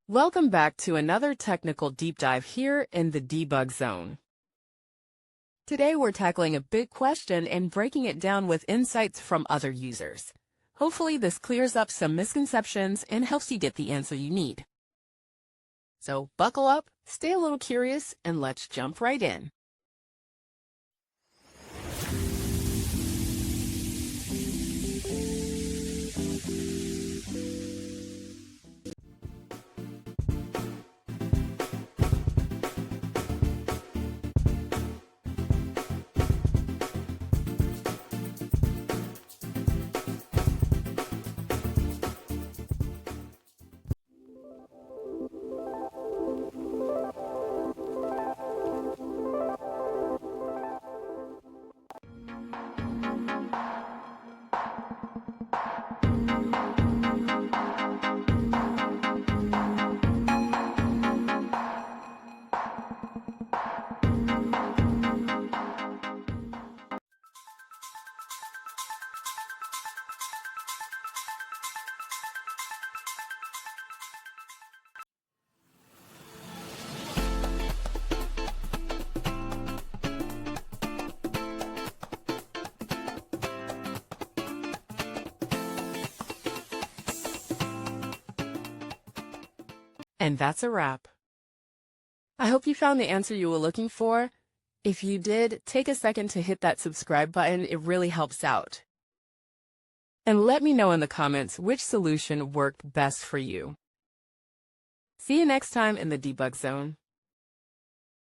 Welcome back to another technical deep dive here in the debug zone. Today we're tackling a big question and breaking it down with insights from other users. Hopefully this clears up some misconceptions and helps you get the answer you need. So buckle up, stay a little curious, and let's jump right in. And that's a wrap. I hope you found the answer you were looking for. If you did, take a second to hit that subscribe button. It really helps out. And let me know in the comments which solution worked best for you. See you next time in the debug zone.